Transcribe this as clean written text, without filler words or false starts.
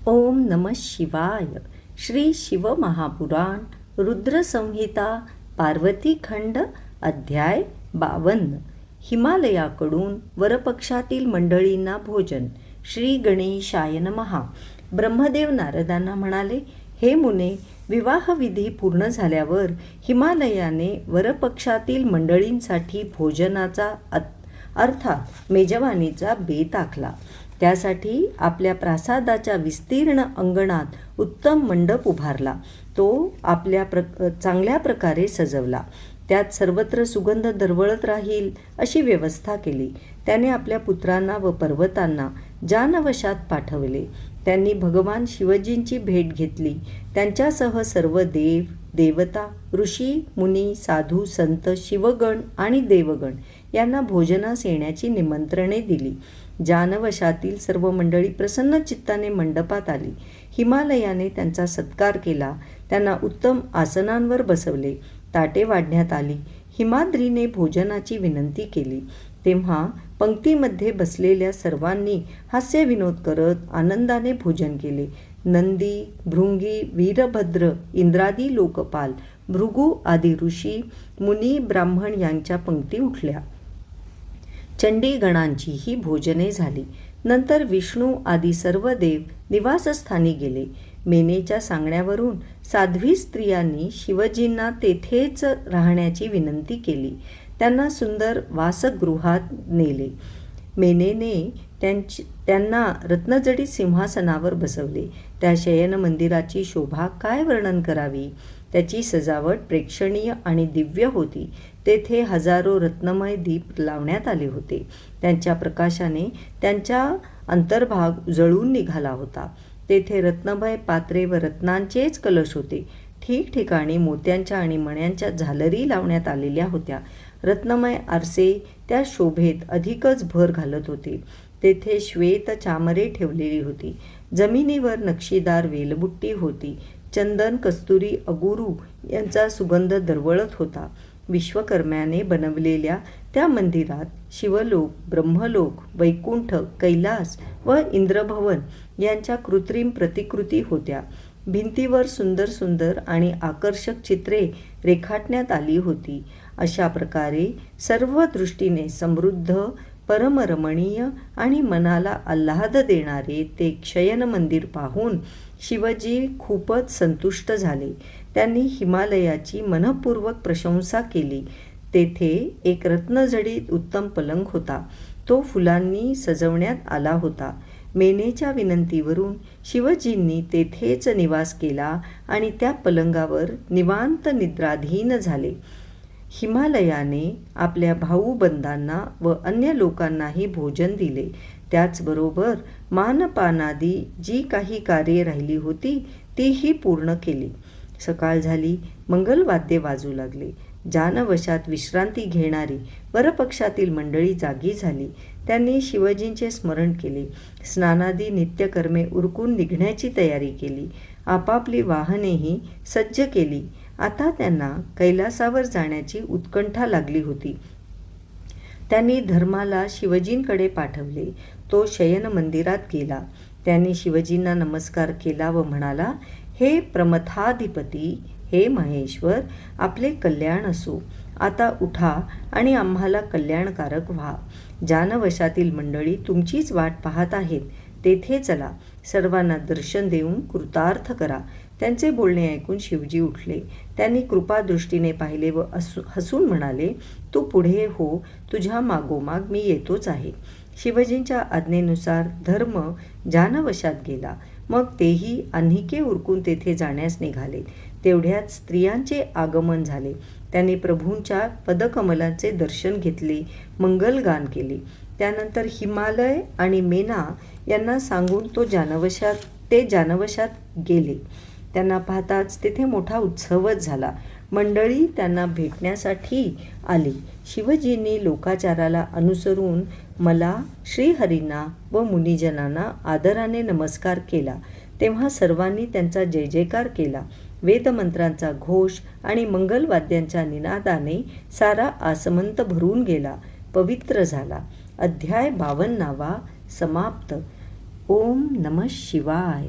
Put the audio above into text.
ओम नमः शिवाय. श्री शिवमहापुराण रुद्रसंहिता पार्वतीखंड अध्याय 52. हिमालयाकडून वरपक्षातील मंडळींना भोजन. श्री गणेशाय नमः. ब्रह्मदेव नारदांना म्हणाले, हे मुने, विवाहविधी पूर्ण झाल्यावर हिमालयाने वरपक्षातील मंडळींसाठी भोजनाचा अर्थात मेजवानीचा बेत आखला. त्यासाठी आपल्या प्रासादाच्या विस्तीर्ण अंगणात उत्तम मंडप उभारला. तो चांगल्या प्रकारे सजवला. त्यात सर्वत्र सुगंध दरवळत राहील अशी व्यवस्था केली. त्याने आपल्या पुत्रांना व पर्वतांना जानवशात पाठवले. त्यांनी भगवान शिवजींची भेट घेतली. त्यांच्यासह सर्व देव, देवता, ऋषी, मुनी, साधू, संत, शिवगण आणि देवगण यांना भोजनास येण्याची निमंत्रणे दिली. जानवशातील सर्व मंडळी प्रसन्न चित्ताने मंडपात आली. हिमालयाने त्यांचा सत्कार केला. त्यांना उत्तम आसनांवर बसवले. ताटे वाढण्यात आली. हिमाद्रीने भोजनाची विनंती केली. तेव्हा पंक्तीमध्ये बसलेल्या सर्वांनी हास्यविनोद करत आनंदाने भोजन केले. नंदी, भृंगी, वीरभद्र, इंद्रादी लोकपाल, भृगू आदी ऋषी, मुनी, ब्राह्मण यांच्या पंक्ती उठल्या. चंडीगणांचीही भोजने झाली. नंतर विष्णू आदी सर्व देव निवासस्थानी गेले. मेनेच्या सांगण्यावरून साध्वी स्त्रियांनी शिवजींना तेथेच राहण्याची विनंती केली. त्यांना सुंदर वासगृहात नेले. मेनेने त्यांना रत्नजडित सिंहासनावर बसवले. त्या शयन मंदिराची शोभा काय वर्णन करावी. त्याची सजावट प्रेक्षणीय आणि दिव्य होती. तेथे हजारो रत्नमय दीप लावण्यात आले होते. त्यांच्या प्रकाशाने त्यांचा अंतर्भाग उजळून निघाला होता. तेथे रत्नमय पात्रे व रत्नांचेच कलश होते. ठिकठिकाणी मोत्यांच्या आणि मण्यांच्या झालरी लावण्यात आलेल्या होत्या. रत्नमय आरसे त्या शोभेत अधिकच भर घालत होते. तेथे श्वेत चामरे ठेवलेली होती. जमिनीवर नक्षीदार वेलबुट्टी होती. चंदन, कस्तुरी, अगुरू यांचा सुगंध दरवळत होता. विश्वकर्म्याने बनवलेल्या त्या मंदिरात शिवलोक, ब्रह्मलोक, वैकुंठ, कैलास व इंद्रभवन यांच्या कृत्रिम प्रतिकृती होत्या. भिंतीवर सुंदर सुंदर आणि आकर्षक चित्रे रेखाटण्यात आली होती. अशा प्रकारे सर्व दृष्टीने समृद्ध, परमरमणीय आणि मनाला आल्हाद देणारे ते शयन मंदिर पाहून शिवजी खूपच संतुष्ट झाले. त्यांनी हिमालयाची मनःपूर्वक प्रशंसा केली. तेथे एक रत्नजडित उत्तम पलंग होता. तो फुलांनी सजवण्यात आला होता. मेनेच्या विनंतीवरून शिवजींनी तेथेच निवास केला आणि त्या पलंगावर निवांत निद्राधीन झाले. हिमालयाने आपल्या भाऊबंधांना व अन्य लोकांनाही भोजन दिले. त्याचबरोबर मानपानादी जी काही कार्ये राहिली होती तीही पूर्ण केली. सकाळ झाली. मंगलवाद्ये वाजू लागले. जानवशात विश्रांती घेणारी वरपक्षातील मंडळी जागी झाली. त्यांनी शिवजींचे स्मरण केले. स्नानादी नित्यकर्मे उरकून निघण्याची तयारी केली. आपापली वाहनेही सज्ज केली. आता त्यांना कैलासावर जाण्याची उत्कंठा लागली होती. त्यांनी धर्माला शिवजींकडे पाठवले. तो शयन मंदिरात गेला. त्यांनी शिवजींना नमस्कार केला व म्हणाला, हे प्रमथाधिपती, हे महेश्वर, आपले कल्याण असो. आता उठा आणि आम्हाला कल्याणकारक व्हा. जानवशातील मंडळी तुमचीच वाट पाहत आहेत. तेथे चला. सर्वांना दर्शन देऊन कृतार्थ करा. त्यांचे बोलणे ऐकून शिवजी उठले. त्यांनी कृपादृष्टीने पाहिले व हसून म्हणाले, तू पुढे हो, तुझ्या मागोमाग मी येतोच आहे. शिवजींच्या आज्ञेनुसार धर्म जानवशात गेला. मग तेही आन्हिके उरकून तेथे जाण्यास निघाले. तेवढ्यात स्त्रियांचे आगमन झाले. त्यांनी प्रभूंच्या पदकमलांचे दर्शन घेतले, मंगलगान केले. त्यानंतर हिमालय आणि मेना यांना सांगून ते जानवशात गेले. त्यांना पाहताच तेथे मोठा उत्सवच झाला. मंडळी त्यांना भेटण्यासाठी आली. शिवजींनी लोकाचाराला अनुसरून मला, श्रीहरींना व मुनिजनांना आदराने नमस्कार केला. तेव्हा सर्वांनी त्यांचा जय जयकार केला. वेदमंत्रांचा घोष आणि मंगलवाद्यांच्या निनादाने सारा आसमंत भरून गेला, पवित्र झाला. अध्याय 52 समाप्त. ओम नमः शिवाय.